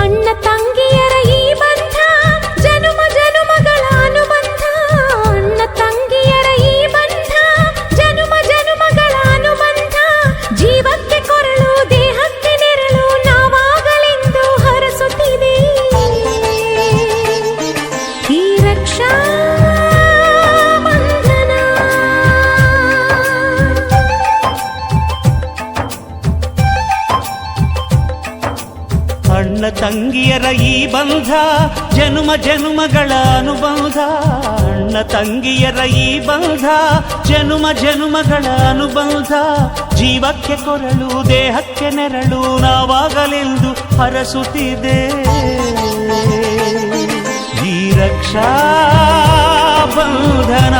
ಅಣ್ಣ ತಂಗಿಯರ ಈ ಬಂಧ ಜನುಮ ಜನುಮಗಳ ಅನುಬಂಧ. ಅಣ್ಣ ತಂಗಿಯರ ಈ ಬಂಧ ಜನುಮ ಜನುಮಗಳ ಅನುಬಂಧ. ಜೀವಕ್ಕೆ ಕೊರಳು ದೇಹಕ್ಕೆ ನೆರಳು ನಾವಾಗಲೆಂದು ಹರಸುತ್ತಿದೆ ಈ ರಕ್ಷಾ ಬಂಧನ. ಅಣ್ಣ ತಂಗಿಯರ ಈ ಬಂಧ ಜನುಮ ಜನುಮಗಳ ಅನುಬಂಧ. ಅಣ್ಣ ತಂಗಿಯರ ಈ ಬಂಧ ಜನುಮ ಜನುಮಗಳ ಅನುಬಂಧ. ಜೀವಕ್ಕೆ ಕೊರಳು ದೇಹಕ್ಕೆ ನೆರಳು ನಾವಾಗಲೆಂದು ಹರಸುತ್ತಿದೆ ಈ ರಕ್ಷಾ ಬಂಧನ.